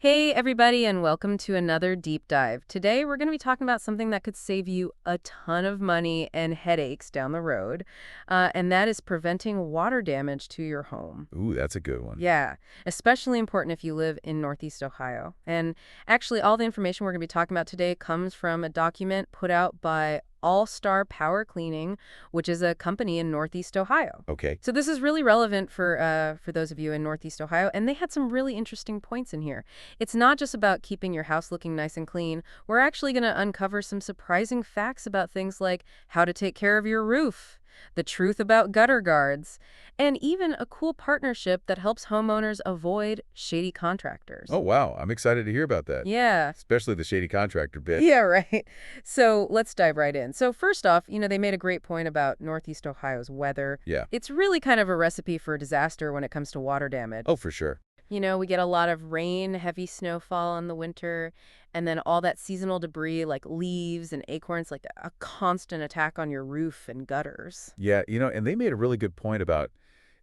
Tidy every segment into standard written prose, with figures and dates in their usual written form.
Hey, everybody, and welcome to another deep dive. Today, we're going to be talking about something that could save you a ton of money and headaches down the road, and that is preventing water damage to your home. Ooh, that's a good one. Yeah, especially important if you live in Northeast Ohio. And actually, all the information we're going to be talking about today comes from a document put out by All Star Power Cleaning, which is a company in Northeast Ohio. Okay. So this is really relevant for those of you in Northeast Ohio, and they had some really interesting points in here. It's not just about keeping your house looking nice and clean. We're actually going to uncover some surprising facts about things like how to take care of your roof, the truth about gutter guards, and even a cool partnership that helps homeowners avoid shady contractors. Oh, wow. I'm excited to hear about that, Yeah. especially the shady contractor bit. Yeah, right. So let's dive right in. So first off, they made a great point about Northeast Ohio's weather. Yeah. It's really kind of a recipe for disaster when it comes to water damage. Oh, for sure. We get a lot of rain, heavy snowfall in the winter, and then all that seasonal debris like leaves and acorns, like a constant attack on your roof and gutters. Yeah, and they made a really good point about,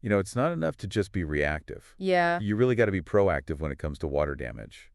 it's not enough to just be reactive. Yeah, You really got to be proactive when it comes to water damage,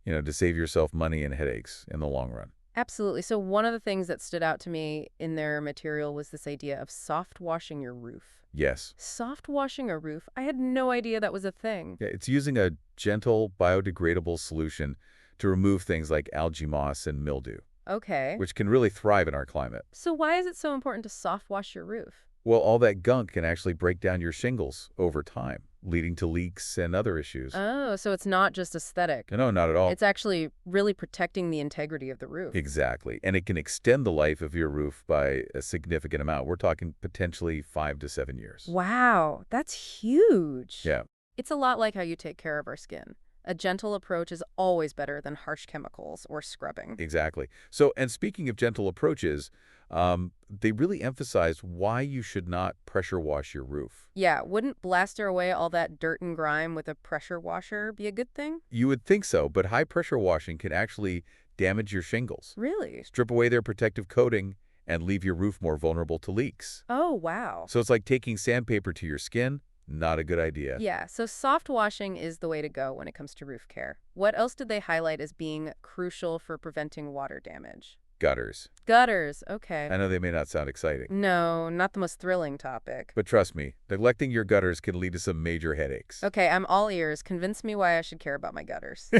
to save yourself money and headaches in the long run. absolutely. So one of the things that stood out to me in their material was this idea of soft washing your roof. Yes. Soft washing a roof? I had no idea that was a thing. Yeah, it's using a gentle, biodegradable solution to remove things like algae moss and mildew, Okay. which can really thrive in our climate. So why is it so important to soft wash your roof? Well, all that gunk can actually break down your shingles over time, leading to leaks and other issues. Oh, so it's not just aesthetic. No, not at all. It's actually really protecting the integrity of the roof. Exactly. And it can extend the life of your roof by a significant amount. We're talking potentially 5 to 7 years. Wow, that's huge. Yeah, It's a lot like how you take care of our skin. A gentle approach is always better than harsh chemicals or scrubbing. exactly. So, and speaking of gentle approaches, they really emphasized why you should not pressure wash your roof. Yeah, wouldn't blasting away all that dirt and grime with a pressure washer be a good thing? You would think so, but high pressure washing can actually damage your shingles, Really? strip away their protective coating, and leave your roof more vulnerable to leaks. Oh, wow. So it's like taking sandpaper to your skin. Not a good idea. Yeah, so soft washing is the way to go when it comes to roof care. What else did they highlight as being crucial for preventing water damage? Gutters. Gutters, okay. I know they may not sound exciting, No, not the most thrilling topic. but trust me, neglecting your gutters can lead to some major headaches. Okay, I'm all ears. Convince me why I should care about my gutters.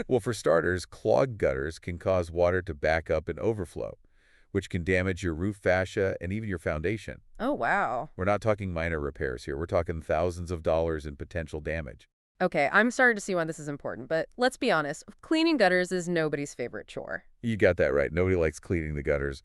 Well, for starters, clogged gutters can cause water to back up and overflow, which can damage your roof fascia and even your foundation. Oh, wow. We're not talking minor repairs here. We're talking thousands of dollars in potential damage. Okay, I'm starting to see why this is important, but let's be honest. Cleaning gutters is nobody's favorite chore. You got that right. Nobody likes cleaning the gutters.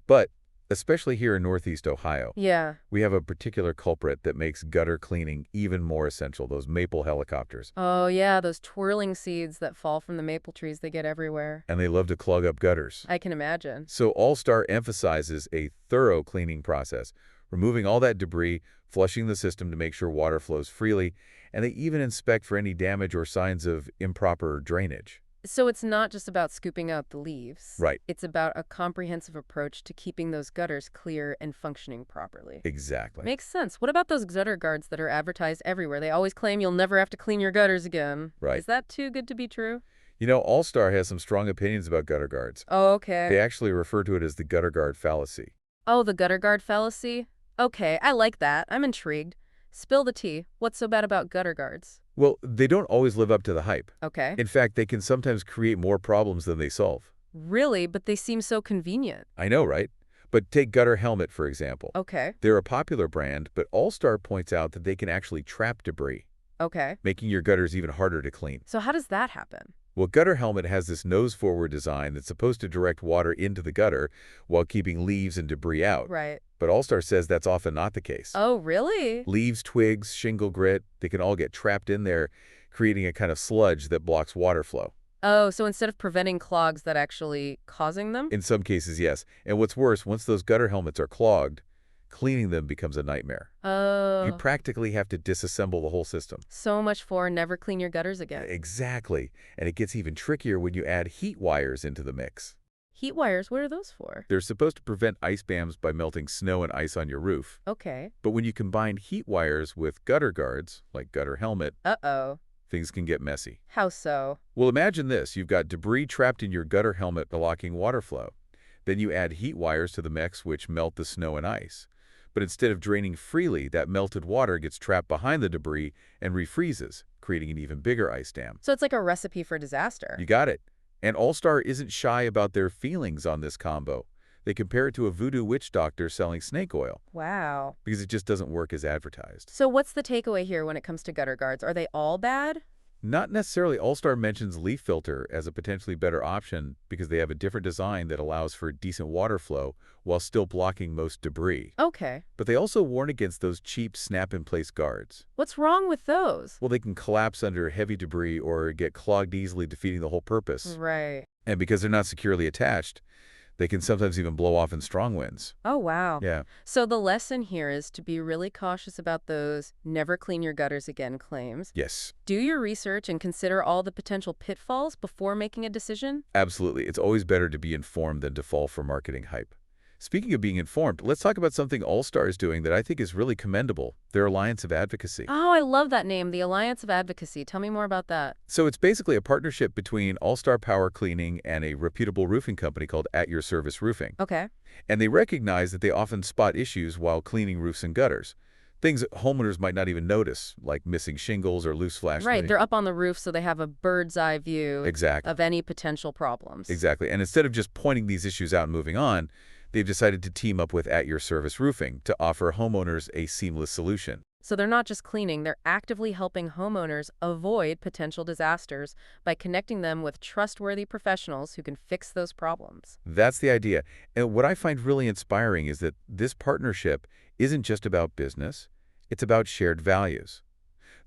But especially here in Northeast Ohio, Yeah. we have a particular culprit that makes gutter cleaning even more essential, those maple helicopters. Oh, yeah, those twirling seeds that fall from the maple trees they get everywhere. And they love to clog up gutters. I can imagine. So All-Star emphasizes a thorough cleaning process, removing all that debris, flushing the system to make sure water flows freely, and they even inspect for any damage or signs of improper drainage. So it's not just about scooping out the leaves. Right. It's about a comprehensive approach to keeping those gutters clear and functioning properly. Exactly. Makes sense. What about those gutter guards that are advertised everywhere? They always claim you'll never have to clean your gutters again. Right. Is that too good to be true? All-Star has some strong opinions about gutter guards. Oh, okay. They actually refer to it as the gutter guard fallacy. Oh, the gutter guard fallacy? Okay, I like that. I'm intrigued. Spill the tea. What's so bad about gutter guards? Well, they don't always live up to the hype. Okay. In fact, they can sometimes create more problems than they solve. Really? But they seem so convenient. I know, right? But take Gutter Helmet, for example. Okay. They're a popular brand, but All-Star points out that they can actually trap debris, Okay. making your gutters even harder to clean. So how does that happen? Well, Gutter Helmet has this nose-forward design that's supposed to direct water into the gutter while keeping leaves and debris out. Right. But All-Star says that's often not the case. Oh, really? Leaves, twigs, shingle grit, they can all get trapped in there, creating a kind of sludge that blocks water flow. Oh, so instead of preventing clogs, that actually causing them? In some cases, yes. And what's worse, once those gutter helmets are clogged, cleaning them becomes a nightmare. You Oh, practically have to disassemble the whole system. so much for never clean your gutters again. Exactly. And it gets even trickier when you add heat wires into the mix. Heat wires, what are those for? They're supposed to prevent ice dams by melting snow and ice on your roof. Okay. But when you combine heat wires with gutter guards, like Gutter Helmet, Uh-oh. things can get messy. How so? Well, imagine this. You've got debris trapped in your gutter helmet blocking water flow. Then you add heat wires to the mechs which melt the snow and ice. But instead of draining freely, that melted water gets trapped behind the debris and refreezes, creating an even bigger ice dam. So it's like a recipe for disaster. You got it. And All-Star isn't shy about their feelings on this combo. They compare it to a voodoo witch doctor selling snake oil Wow. because it just doesn't work as advertised. So what's the takeaway here when it comes to gutter guards? Are they all bad? Not necessarily. All-Star mentions leaf filter as a potentially better option because they have a different design that allows for decent water flow while still blocking most debris. Okay. But they also warn against those cheap snap-in-place guards. What's wrong with those? Well, they can collapse under heavy debris or get clogged easily, defeating the whole purpose. Right. And because they're not securely attached, they can sometimes even blow off in strong winds. Oh, wow. Yeah, So the lesson here is to be really cautious about those never clean your gutters again claims. yes, Do your research and consider all the potential pitfalls before making a decision. absolutely. It's always better to be informed than to fall for marketing hype. Speaking of being informed, let's talk about something All-Star is doing that I think is really commendable, their Alliance of Advocacy. Oh, I love that name, the Alliance of Advocacy. Tell me more about that. So it's basically a partnership between All-Star Power Cleaning and a reputable roofing company called At Your Service Roofing. Okay. And they recognize that they often spot issues while cleaning roofs and gutters. Things that homeowners might not even notice, like missing shingles or loose Right, flashlighting. they're up on the roof so they have a bird's eye view Exactly. of any potential problems. Exactly. And instead of just pointing these issues out and moving on, they've decided to team up with At Your Service Roofing to offer homeowners a seamless solution. So they're not just cleaning, they're actively helping homeowners avoid potential disasters by connecting them with trustworthy professionals who can fix those problems. That's the idea. And what I find really inspiring is that this partnership isn't just about business, it's about shared values.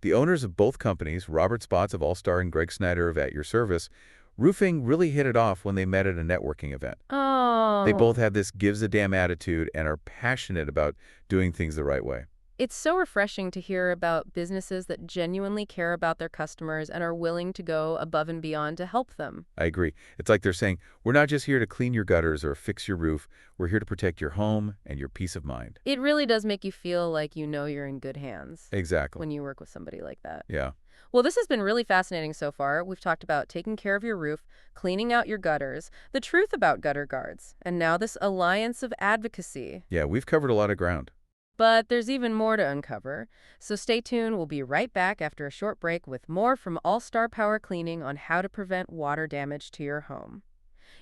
The owners of both companies, Robert Spots of All-Star and Greg Snyder of At Your Service, Roofing really hit it off when they met at a networking event. Oh. They both have this gives a damn attitude and are passionate about doing things the right way. It's so refreshing to hear about businesses that genuinely care about their customers and are willing to go above and beyond to help them. I agree. It's like they're saying, we're not just here to clean your gutters or fix your roof. We're here to protect your home and your peace of mind. It really does make you feel like you know you're in good hands Exactly. when you work with somebody like that. Yeah. Well, this has been really fascinating so far. We've talked about taking care of your roof, cleaning out your gutters, the truth about gutter guards, and now this alliance of advocacy. Yeah, we've covered a lot of ground. But there's even more to uncover. So stay tuned. We'll be right back after a short break with more from All-Star Power Cleaning on how to prevent water damage to your home.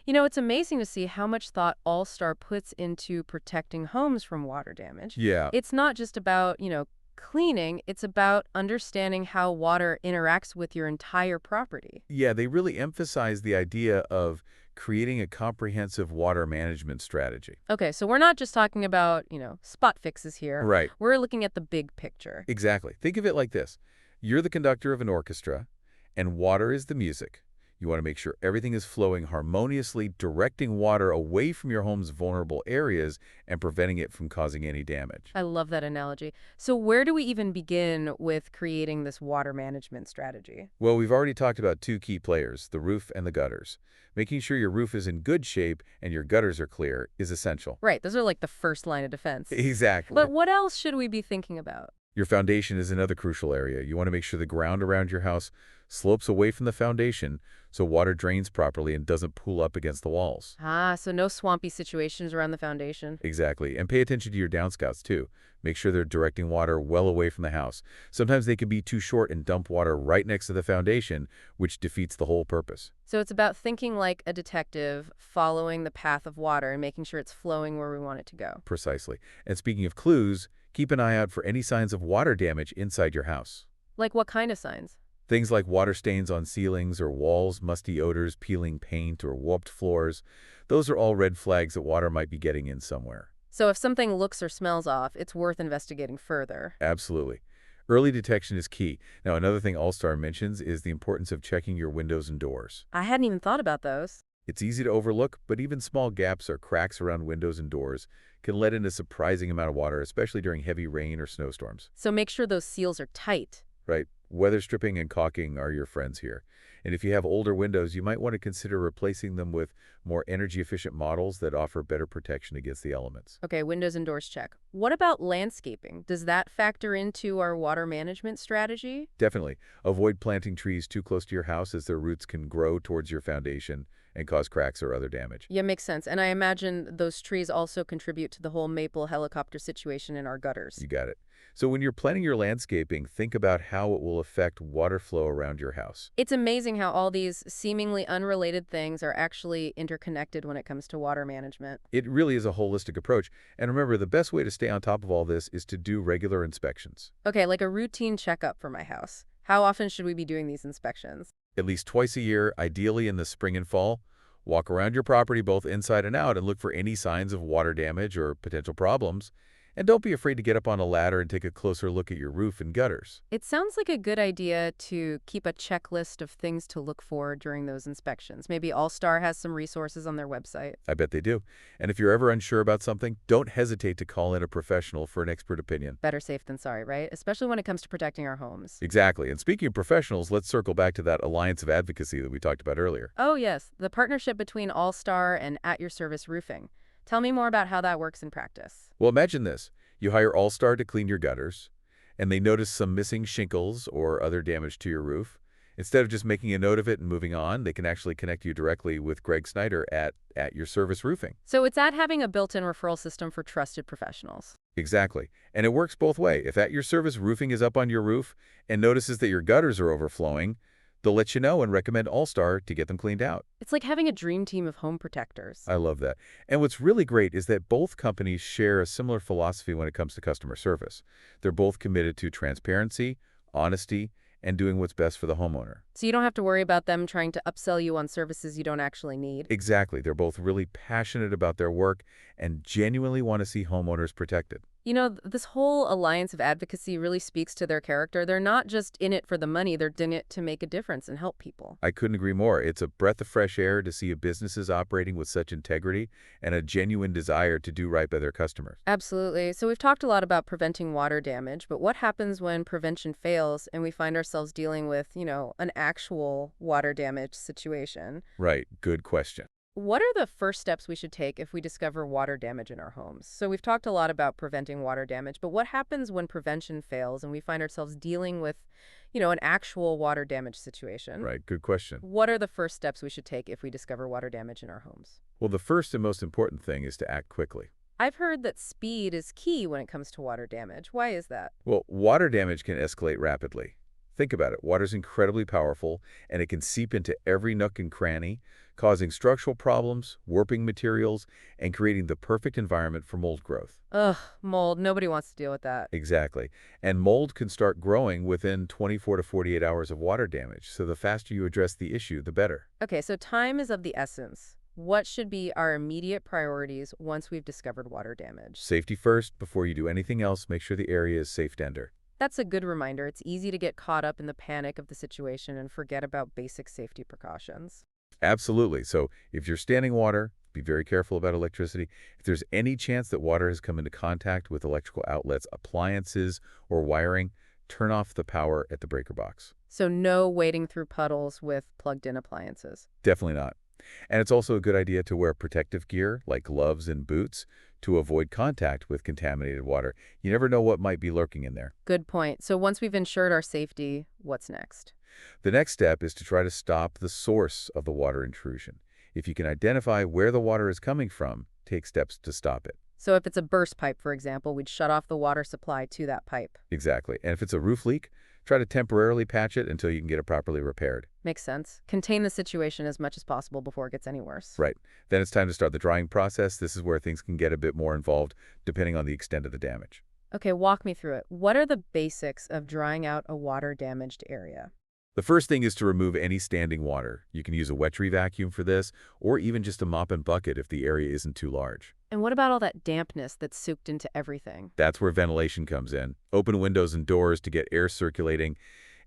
You know, it's amazing to see how much thought All-Star puts into protecting homes from water damage. Yeah. It's not just about, cleaning. It's about understanding how water interacts with your entire property. Yeah, they really emphasize the idea of creating a comprehensive water management strategy. Okay, so we're not just talking about, spot fixes here. Right. We're looking at the big picture. Exactly. Think of it like this. You're the conductor of an orchestra, and water is the music. You want to make sure everything is flowing harmoniously, directing water away from your home's vulnerable areas and preventing it from causing any damage. I love that analogy. So where do we even begin with creating this water management strategy? Well, we've already talked about two key players, the roof and the gutters. Making sure your roof is in good shape and your gutters are clear is essential. Right, those are like the first line of defense. Exactly. But what else should we be thinking about? Your foundation is another crucial area. You want to make sure the ground around your house slopes away from the foundation so water drains properly and doesn't pool up against the walls. Ah, so no swampy situations around the foundation. Exactly. And pay attention to your downspouts, too. Make sure they're directing water well away from the house. Sometimes they can be too short and dump water right next to the foundation, which defeats the whole purpose. So it's about thinking like a detective, following the path of water and making sure it's flowing where we want it to go. Precisely. And speaking of clues, keep an eye out for any signs of water damage inside your house. Like what kind of signs? Things like water stains on ceilings or walls, musty odors, peeling paint, or warped floors. Those are all red flags that water might be getting in somewhere. So if something looks or smells off, it's worth investigating further. Absolutely. Early detection is key. Now, another thing All-Star mentions is the importance of checking your windows and doors. I hadn't even thought about those. It's easy to overlook, but even small gaps or cracks around windows and doors can let in a surprising amount of water, especially during heavy rain or snowstorms. So make sure those seals are tight. Right? Weather stripping and caulking are your friends here. And if you have older windows, you might want to consider replacing them with more energy-efficient models that offer better protection against the elements. Okay, windows and doors check. What about landscaping? Does that factor into our water management strategy? Definitely. Avoid planting trees too close to your house as their roots can grow towards your foundation and cause cracks or other damage. Yeah, makes sense. And I imagine those trees also contribute to the whole maple helicopter situation in our gutters. You got it. So when you're planning your landscaping, think about how it will affect water flow around your house. It's amazing how all these seemingly unrelated things are actually interconnected when it comes to water management. It really is a holistic approach. And remember, the best way to stay on top of all this is to do regular inspections. Okay, like a routine checkup for my house. How often should we be doing these inspections? At least twice a year, ideally in the spring and fall. Walk around your property both inside and out and look for any signs of water damage or potential problems. And don't be afraid to get up on a ladder and take a closer look at your roof and gutters. It sounds like a good idea to keep a checklist of things to look for during those inspections. Maybe All-Star has some resources on their website. I bet they do. And if you're ever unsure about something, don't hesitate to call in a professional for an expert opinion. Better safe than sorry, right? Especially when it comes to protecting our homes. Exactly. And speaking of professionals, let's circle back to that alliance of advocacy that we talked about earlier. Oh, yes, the partnership between All-Star and At Your Service Roofing. Tell me more about how that works in practice. Well, imagine this. You hire All-Star to clean your gutters, and they notice some missing shingles or other damage to your roof. Instead of just making a note of it and moving on, they can actually connect you directly with Greg Snyder at Your Service Roofing. So it's at having a built-in referral system for trusted professionals. Exactly. And it works both ways. If At Your Service Roofing is up on your roof and notices that your gutters are overflowing, they'll let you know and recommend All-Star to get them cleaned out. It's like having a dream team of home protectors. I love that. And what's really great is that both companies share a similar philosophy when it comes to customer service. They're both committed to transparency, honesty, and doing what's best for the homeowner. So you don't have to worry about them trying to upsell you on services you don't actually need. Exactly. They're both really passionate about their work and genuinely want to see homeowners protected. You know, this whole alliance of advocacy really speaks to their character. They're not just in it for the money, they're in it to make a difference and help people. I couldn't agree more. It's a breath of fresh air to see businesses operating with such integrity and a genuine desire to do right by their customers. Absolutely. So we've talked a lot about preventing water damage, but what happens when prevention fails and we find ourselves dealing with, an actual water damage situation? Right. Good question. What are the first steps we should take if we discover water damage in our homes? So we've talked a lot about preventing water damage, but what happens when prevention fails and we find ourselves dealing with, an actual water damage situation? Right. Good question. What are the first steps we should take if we discover water damage in our homes? Well, the first and most important thing is to act quickly. I've heard that speed is key when it comes to water damage. Why is that? Well, water damage can escalate rapidly. Think about it. Water's incredibly powerful, and it can seep into every nook and cranny, causing structural problems, warping materials, and creating the perfect environment for mold growth. Ugh, mold. Nobody wants to deal with that. Exactly. And mold can start growing within 24 to 48 hours of water damage, so the faster you address the issue, the better. Okay, so time is of the essence. What should be our immediate priorities once we've discovered water damage? Safety first. Before you do anything else, make sure the area is safe to enter. That's a good reminder. It's easy to get caught up in the panic of the situation and forget about basic safety precautions. Absolutely. So if you're standing water, be very careful about electricity. If there's any chance that water has come into contact with electrical outlets, appliances, or wiring, turn off the power at the breaker box. So no wading through puddles with plugged-in appliances. Definitely not. And it's also a good idea to wear protective gear like gloves and boots to avoid contact with contaminated water. You never know what might be lurking in there. Good point. So once we've ensured our safety, what's next? The next step is to try to stop the source of the water intrusion. If you can identify where the water is coming from, take steps to stop it. So if it's a burst pipe, for example, we'd shut off the water supply to that pipe. Exactly. And if it's a roof leak, try to temporarily patch it until you can get it properly repaired. Makes sense. Contain the situation as much as possible before it gets any worse. Right. Then it's time to start the drying process. This is where things can get a bit more involved depending on the extent of the damage. Okay, walk me through it. What are the basics of drying out a water-damaged area? The first thing is to remove any standing water. You can use a wet tree vacuum for this, or even just a mop and bucket if the area isn't too large. And what about all that dampness that's soaked into everything? That's where ventilation comes in. Open windows and doors to get air circulating,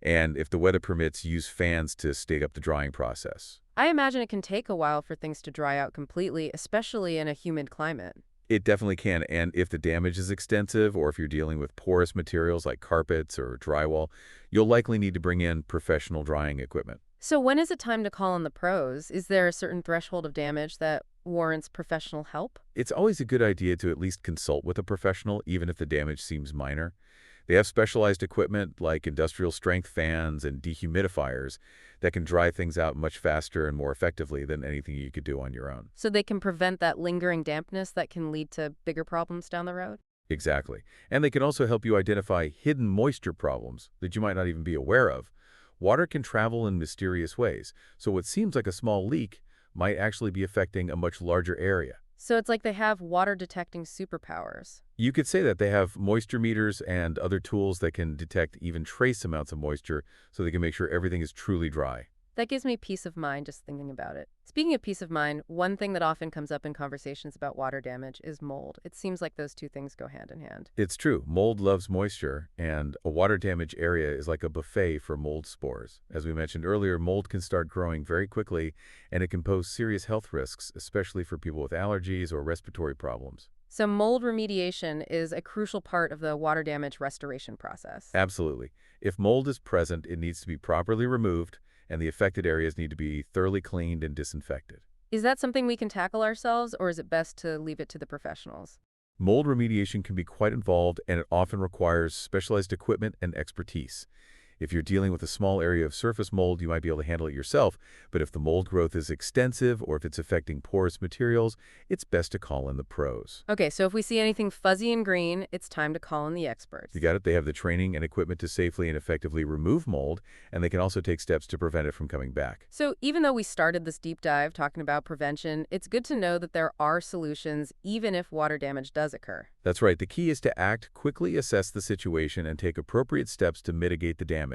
and if the weather permits, use fans to speed up the drying process. I imagine it can take a while for things to dry out completely, especially in a humid climate. It definitely can, and if the damage is extensive or if you're dealing with porous materials like carpets or drywall, you'll likely need to bring in professional drying equipment. So when is it time to call on the pros? Is there a certain threshold of damage that warrants professional help? It's always a good idea to at least consult with a professional, even if the damage seems minor. They have specialized equipment like industrial strength fans and dehumidifiers that can dry things out much faster and more effectively than anything you could do on your own. So they can prevent that lingering dampness that can lead to bigger problems down the road? Exactly. And they can also help you identify hidden moisture problems that you might not even be aware of. Water can travel in mysterious ways, so what seems like a small leak might actually be affecting a much larger area. So it's like they have water detecting superpowers. You could say that they have moisture meters and other tools that can detect even trace amounts of moisture so they can make sure everything is truly dry. That gives me peace of mind just thinking about it. Speaking of peace of mind, one thing that often comes up in conversations about water damage is mold. It seems like those two things go hand in hand. It's true, mold loves moisture, and a water damage area is like a buffet for mold spores. As we mentioned earlier, mold can start growing very quickly, and it can pose serious health risks, especially for people with allergies or respiratory problems. So mold remediation is a crucial part of the water damage restoration process. Absolutely. If mold is present, it needs to be properly removed, and the affected areas need to be thoroughly cleaned and disinfected. Is that something we can tackle ourselves, or is it best to leave it to the professionals? Mold remediation can be quite involved, and it often requires specialized equipment and expertise. If you're dealing with a small area of surface mold, you might be able to handle it yourself, but if the mold growth is extensive or if it's affecting porous materials, it's best to call in the pros. Okay, so if we see anything fuzzy and green, it's time to call in the You experts. got it? They have the training and equipment to safely and effectively remove mold, and they can also take steps to prevent it from coming back. So even though we started this deep dive talking about prevention, it's good to know that there are solutions even if water damage does occur. That's right. The key is to act, quickly assess the situation, and take appropriate steps to mitigate the damage.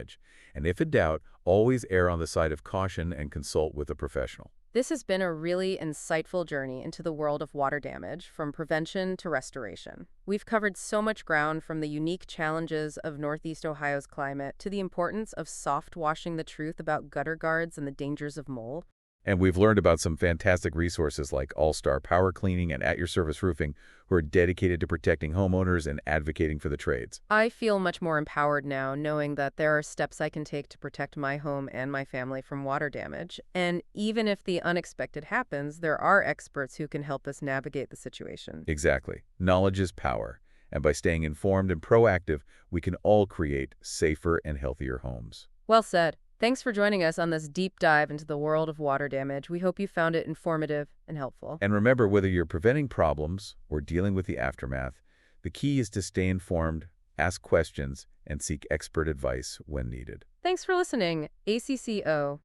And if in doubt, always err on the side of caution and consult with a professional. This has been a really insightful journey into the world of water damage, from prevention to restoration. We've covered so much ground, from the unique challenges of Northeast Ohio's climate to the importance of soft washing the truth about gutter guards and the dangers of mold. And we've learned about some fantastic resources like All-Star Power Cleaning and At Your Service Roofing, who are dedicated to protecting homeowners and advocating for the trades. I feel much more empowered now, knowing that there are steps I can take to protect my home and my family from water damage. And even if the unexpected happens, there are experts who can help us navigate the situation. Exactly. Knowledge is power. And by staying informed and proactive, we can all create safer and healthier homes. Well said. Thanks for joining us on this deep dive into the world of water damage. We hope you found it informative and helpful. And remember, whether you're preventing problems or dealing with the aftermath, the key is to stay informed, ask questions, and seek expert advice when needed. Thanks for listening. ACCO.